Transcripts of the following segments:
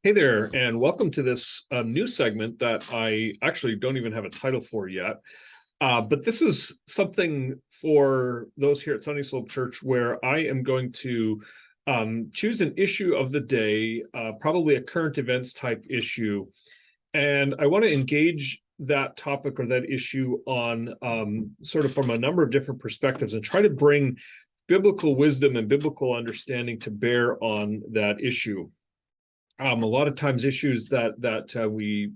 Hey there, and welcome to this new segment that I actually don't even have a title for yet. But this is something for those here at Sunny Slope Church where I am going to choose an issue of the day, probably a current events type issue. And I want to engage that topic or that issue on sort of from a number of different perspectives and try to bring biblical wisdom and biblical understanding to bear on that issue. A lot of times issues that we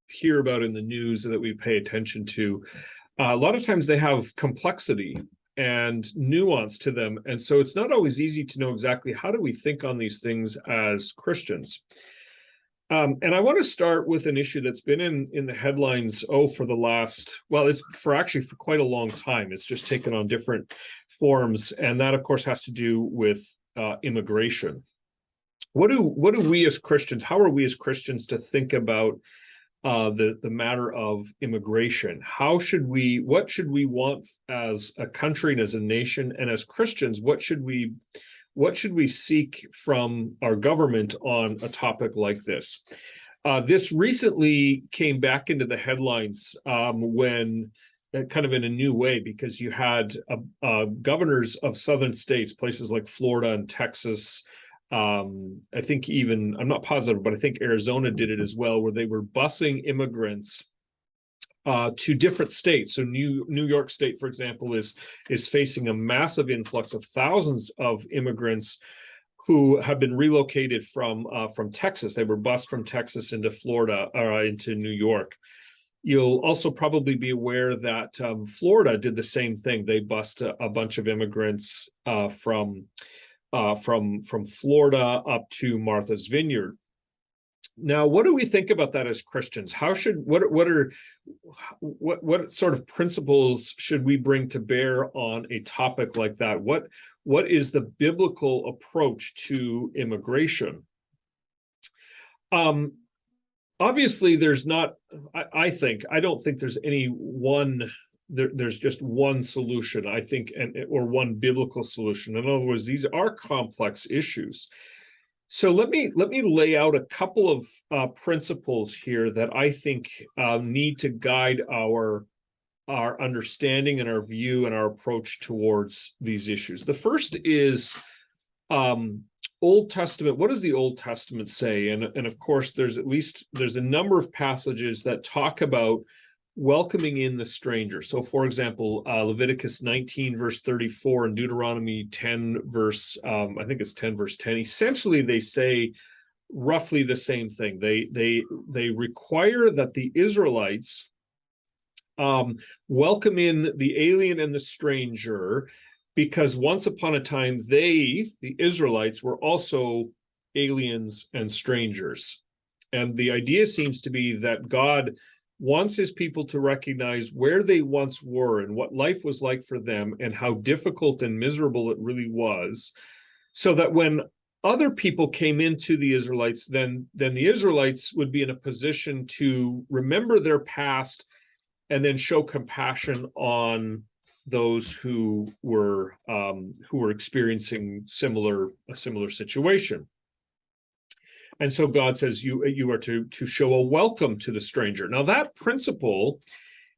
hear about in the news that we pay attention to, a lot of times they have complexity and nuance to them. And so it's not always easy to know exactly how do we think on these things as Christians. And I want to start with an issue that's been in the headlines, for the last, well, it's for quite a long time. It's just taken on different forms. And that, of course, has to do with immigration. What do we as Christians, how are we as Christians to think about the matter of immigration? What should we want as a country and as a nation, and as Christians, what should we seek from our government on a topic like this? This recently came back into the headlines when kind of in a new way, because you had governors of southern states, places like Florida and Texas. I think even, I'm not positive, but I think Arizona did it as well, where they were busing immigrants to different states. So New York State, for example, is facing a massive influx of thousands of immigrants who have been relocated from Texas. They were bused from Texas into Florida, into New York. You'll also probably be aware that Florida did the same thing. They bused a bunch of immigrants from Florida up to Martha's Vineyard. Now, what do we think about that as Christians? What sort of principles should we bring to bear on a topic like that? What is the biblical approach to immigration? Obviously, there's not. I don't think there's any one. There's just one solution, I think, or one biblical solution. In other words, these are complex issues. So let me lay out a couple of principles here that I think need to guide our understanding and our view and our approach towards these issues. The first is Old Testament. What does the Old Testament say? And of course, there's a number of passages that talk about welcoming in the stranger. So, for example, Leviticus 19, verse 34, and Deuteronomy 10, verse, I think it's 10, verse 10. Essentially, they say roughly the same thing. They require that the Israelites welcome in the alien and the stranger, because once upon a time, the Israelites, were also aliens and strangers. And the idea seems to be that God wants his people to recognize where they once were and what life was like for them and how difficult and miserable it really was, so that when other people came into the Israelites, then the Israelites would be in a position to remember their past and then show compassion on those who were experiencing a similar situation. And so God says you are to show a welcome to the stranger. Now, that principle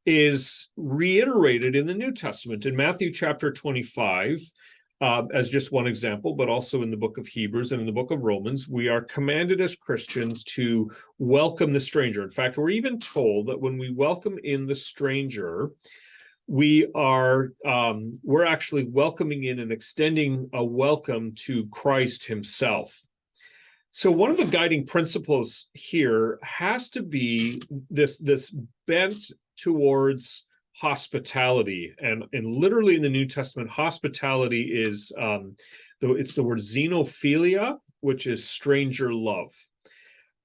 is reiterated in the New Testament in Matthew chapter 25, as just one example, but also in the book of Hebrews and in the book of Romans. We are commanded as Christians to welcome the stranger. In fact, we're even told that when we welcome in the stranger, we're actually welcoming in and extending a welcome to Christ himself. So one of the guiding principles here has to be this bent towards hospitality, and literally in the New Testament, hospitality is it's the word xenophilia, which is stranger love.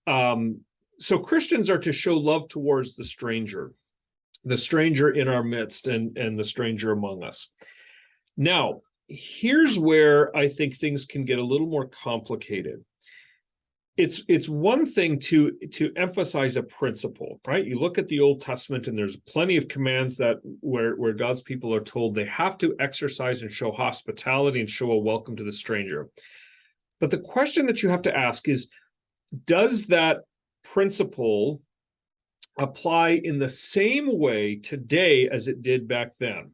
So Christians are to show love towards the stranger in our midst, and the stranger among us. Now, here's where I think things can get a little more complicated. It's one thing to emphasize a principle, right? You look at the Old Testament, and there's plenty of commands that where God's people are told they have to exercise and show hospitality and show a welcome to the stranger. But the question that you have to ask is, does that principle apply in the same way today as it did back then?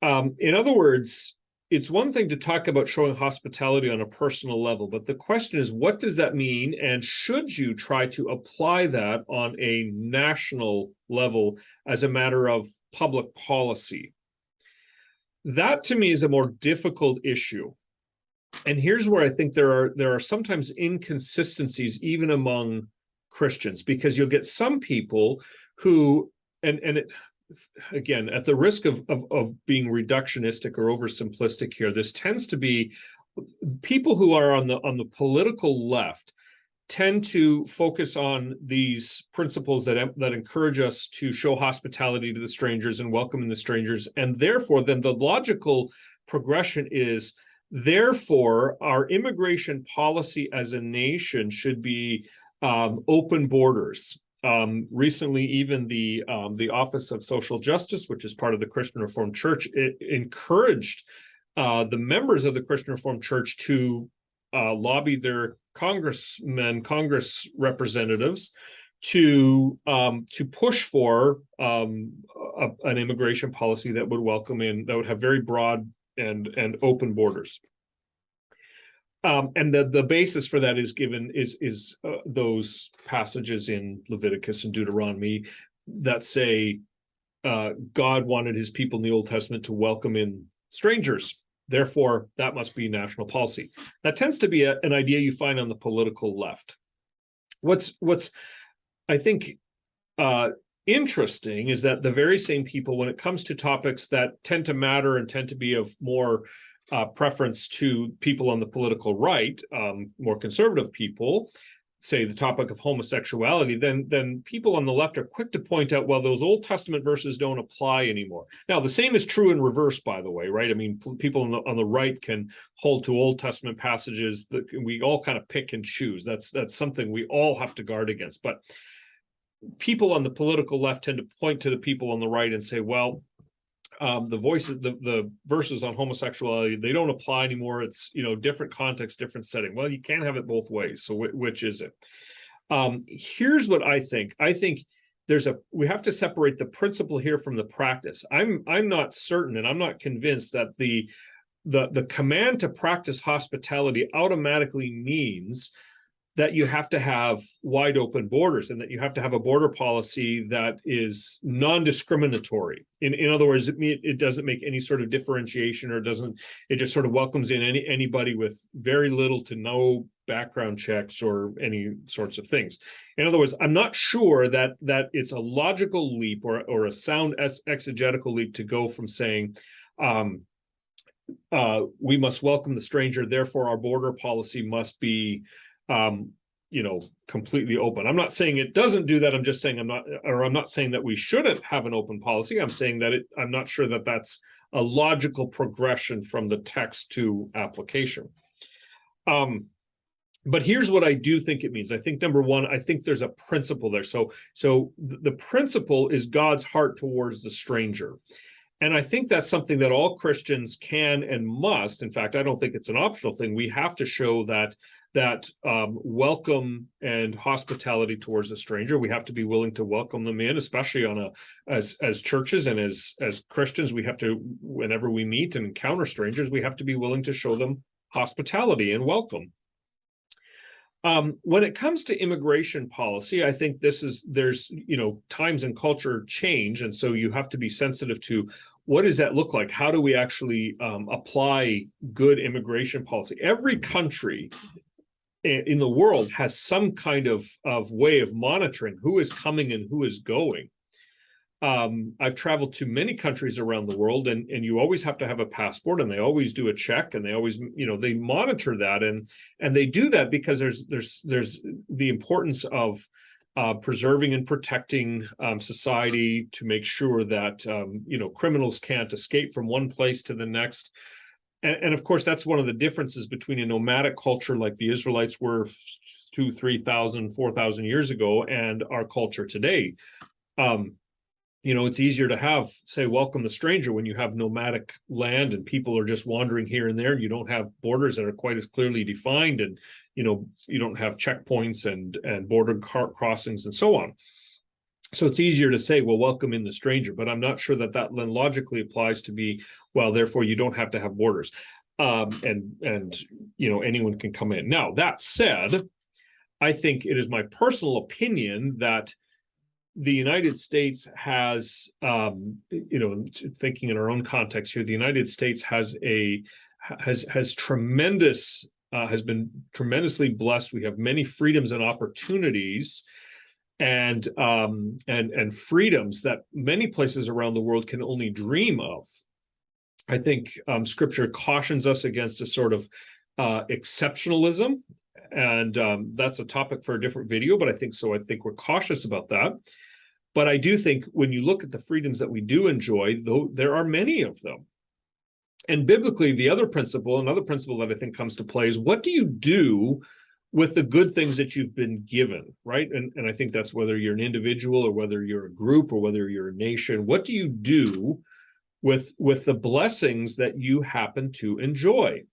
In other words, it's one thing to talk about showing hospitality on a personal level, but the question is, what does that mean? And should you try to apply that on a national level as a matter of public policy? That to me is a more difficult issue. And here's where I think there are sometimes inconsistencies even among Christians, because you'll get some people who, and it, again, at the risk of being reductionistic or oversimplistic here, this tends to be people who are on the political left tend to focus on these principles that encourage us to show hospitality to the strangers and welcoming the strangers, and therefore then the logical progression is, therefore our immigration policy as a nation should be open borders. Recently, even the Office of Social Justice, which is part of the Christian Reformed Church, it encouraged the members of the Christian Reformed Church to lobby their Congress representatives to push for an immigration policy that would that would have very broad and open borders. And the basis for that is given is those passages in Leviticus and Deuteronomy that say God wanted his people in the Old Testament to welcome in strangers. Therefore, that must be national policy. That tends to be an idea you find on the political left. What's I think interesting is that the very same people, when it comes to topics that tend to matter and tend to be of more preference to people on the political right, more conservative people, say the topic of homosexuality, then people on the left are quick to point out, well, those Old Testament verses don't apply anymore. Now, the same is true in reverse, by the way, right? I mean, people on the right can hold to Old Testament passages that we all kind of pick and choose. That's something we all have to guard against. But people on the political left tend to point to the people on the right and say, well, the verses on homosexuality, they don't apply anymore. It's, different context, different setting. Well, you can't have it both ways. So which is it? Here's what I think. I think we have to separate the principle here from the practice. I'm not certain, and I'm not convinced that the command to practice hospitality automatically means that you have to have wide open borders and that you have to have a border policy that is non-discriminatory. In other words, it doesn't make any sort of differentiation, or it just sort of welcomes in anybody with very little to no background checks or any sorts of things. In other words, I'm not sure that it's a logical leap or a sound exegetical leap to go from saying, we must welcome the stranger, therefore our border policy must be completely open. I'm not saying it doesn't do that. I'm just saying I'm not saying that we shouldn't have an open policy. I'm saying that I'm not sure that that's a logical progression from the text to application. But here's what I do think it means. I think, number one, I think there's a principle there. So the principle is God's heart towards the stranger. And I think that's something that all Christians can and must. In fact, I don't think it's an optional thing. We have to show that welcome and hospitality towards a stranger. We have to be willing to welcome them in, especially as churches and as Christians. We have to, whenever we meet and encounter strangers, we have to be willing to show them hospitality and welcome. When it comes to immigration policy, I think there's times and culture change, and so you have to be sensitive to what does that look like? How do we actually apply good immigration policy? Every country in the world has some kind of way of monitoring who is coming and who is going. I've traveled to many countries around the world, and you always have to have a passport, and they always do a check, and they always, they monitor that, and they do that because there's the importance of preserving and protecting society, to make sure that criminals can't escape from one place to the next. And of course, that's one of the differences between a nomadic culture like the Israelites were 2,000, 3,000, 4,000 years ago and our culture today. it's easier to have, say, welcome the stranger when you have nomadic land and people are just wandering here and there, and you don't have borders that are quite as clearly defined, and you don't have checkpoints and border crossings and so on. So it's easier to say, well, welcome in the stranger, but I'm not sure that then logically applies to be, well, therefore you don't have to have borders, and anyone can come in. Now, that said, I think it is my personal opinion that the United States has, thinking in our own context here, the United States has been tremendously blessed. We have many freedoms and opportunities, and freedoms that many places around the world can only dream of. I think Scripture cautions us against a sort of exceptionalism, and that's a topic for a different video. But I think we're cautious about that. But I do think when you look at the freedoms that we do enjoy, though there are many of them. And biblically, another principle that I think comes to play is, what do you do with the good things that you've been given, right? And I think that's whether you're an individual or whether you're a group or whether you're a nation. What do you do with the blessings that you happen to enjoy?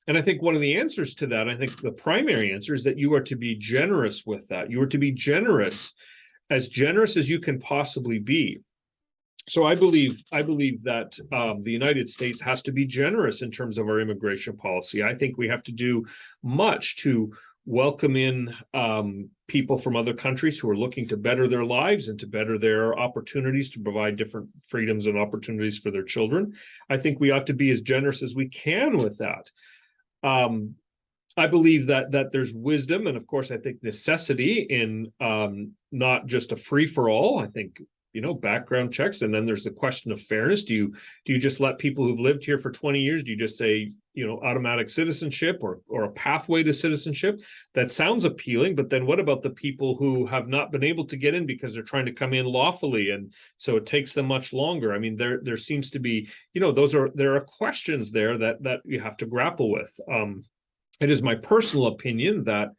And I think one of the answers to that, I think the primary answer, is that you are to be generous with that. You are to be generous as you can possibly be. So I believe that the United States has to be generous in terms of our immigration policy. I think we have to do much to welcome in people from other countries who are looking to better their lives and to better their opportunities, to provide different freedoms and opportunities for their children. I think we ought to be as generous as we can with that. I believe that there's wisdom, and of course, I think necessity in not just a free-for-all. I think background checks, and then there's the question of fairness. Do you just let people who've lived here for 20 years? Do you just say automatic citizenship or a pathway to citizenship? That sounds appealing, but then what about the people who have not been able to get in because they're trying to come in lawfully, and so it takes them much longer? I mean, there seems to be there are questions there that you have to grapple with. It is my personal opinion that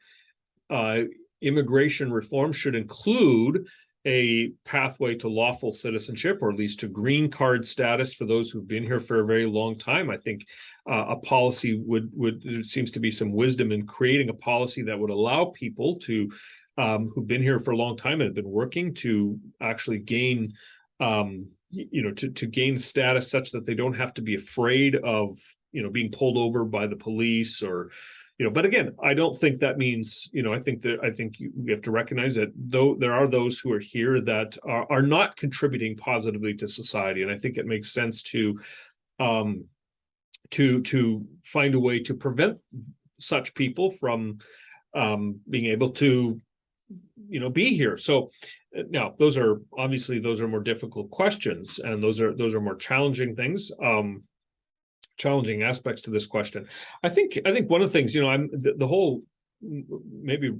immigration reform should include a pathway to lawful citizenship, or at least to green card status for those who've been here for a very long time. I think a policy there seems to be some wisdom in creating a policy that would allow people to who've been here for a long time and have been working to actually gain to gain status such that they don't have to be afraid of being pulled over by the police, or but again, I don't think that means, I think we have to recognize that though there are those who are here that are not contributing positively to society. And I think it makes sense to find a way to prevent such people from being able to, be here. So now those are more difficult questions, and those are more challenging things. Challenging aspects to this question. I think one of the things, the whole, maybe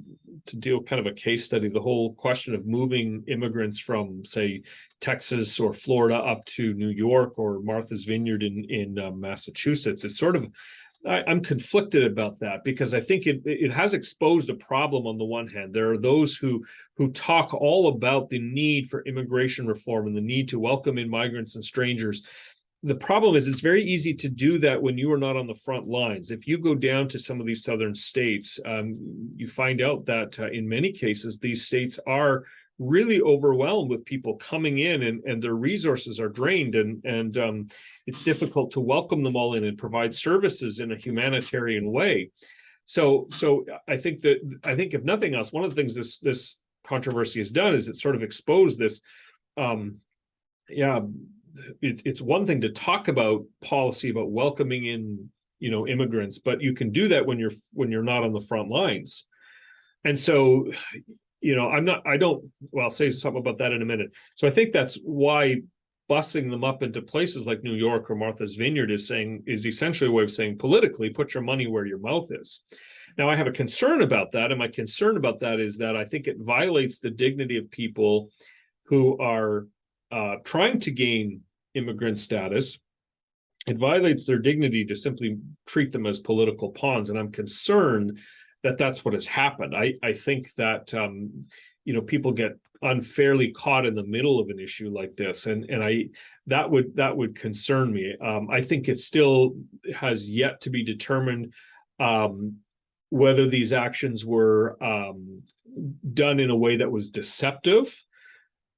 to deal kind of a case study, the whole question of moving immigrants from, say, Texas or Florida up to New York or Martha's Vineyard in Massachusetts. It's sort of, I'm conflicted about that, because I think it has exposed a problem. On the one hand, there are those who talk all about the need for immigration reform and the need to welcome in migrants and strangers. The problem is, it's very easy to do that when you are not on the front lines. If you go down to some of these southern states, you find out that in many cases, these states are really overwhelmed with people coming in, and their resources are drained, and it's difficult to welcome them all in and provide services in a humanitarian way. So I think if nothing else, one of the things this controversy has done is it sort of exposed this. It's one thing to talk about policy about welcoming in immigrants, but you can do that when you're not on the front lines. And so I'll say something about that in a minute. So I think that's why busing them up into places like New York or Martha's Vineyard is essentially a way of saying, politically, put your money where your mouth is. Now, I have a concern about that, and my concern about that is that I think it violates the dignity of people who are trying to gain immigrant status. It violates their dignity to simply treat them as political pawns, and I'm concerned that that's what has happened. I think that people get unfairly caught in the middle of an issue like this, and that would concern me. I think it still has yet to be determined whether these actions were done in a way that was deceptive.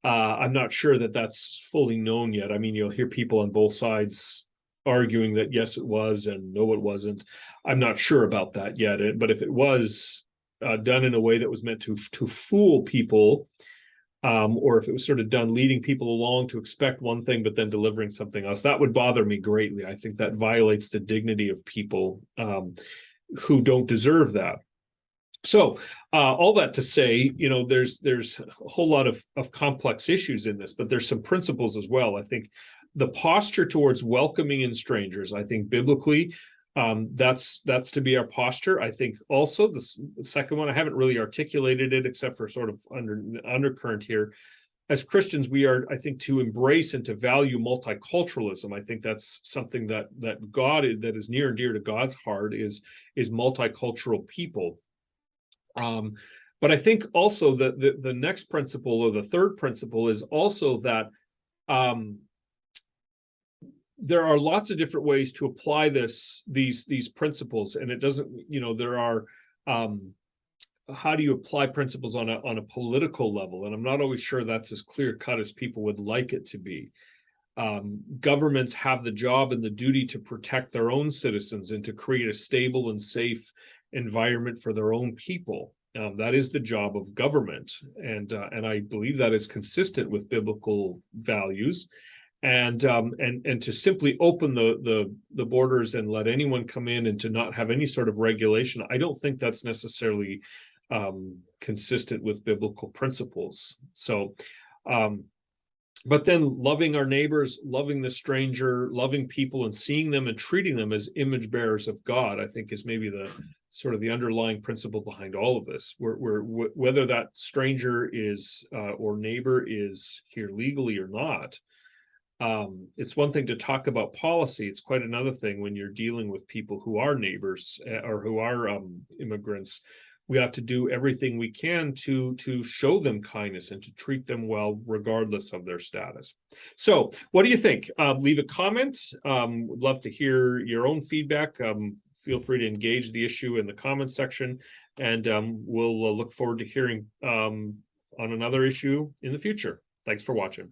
I'm not sure that that's fully known yet. I mean, you'll hear people on both sides arguing that yes, it was, and no, it wasn't. I'm not sure about that yet. But if it was done in a way that was meant to fool people, or if it was sort of done leading people along to expect one thing but then delivering something else, that would bother me greatly. I think that violates the dignity of people who don't deserve that. So all that to say, there's a whole lot of complex issues in this, but there's some principles as well. I think the posture towards welcoming in strangers, I think biblically, that's to be our posture. I think also the second one, I haven't really articulated it except for sort of undercurrent here. As Christians, we are, I think, to embrace and to value multiculturalism. I think that's something that is near and dear to God's heart is multicultural people. But I think also that the next principle, or the third principle, is also that there are lots of different ways to apply these principles, and it doesn't, there are how do you apply principles on a political level? And I'm not always sure that's as clear cut as people would like it to be. Governments have the job and the duty to protect their own citizens and to create a stable and safe environment for their own people. That is the job of government, and I believe that is consistent with biblical values. And to simply open the borders and let anyone come in and to not have any sort of regulation, I don't think that's necessarily consistent with biblical principles. So, but then loving our neighbors, loving the stranger, loving people, and seeing them and treating them as image bearers of God, I think is maybe the sort of the underlying principle behind all of this. Whether that stranger is or neighbor is here legally or not. It's one thing to talk about policy. It's quite another thing when you're dealing with people who are neighbors or who are immigrants. We have to do everything we can to show them kindness and to treat them well, regardless of their status. So what do you think? Leave a comment. Would love to hear your own feedback. Feel free to engage the issue in the comment section, and we'll look forward to hearing on another issue in the future. Thanks for watching.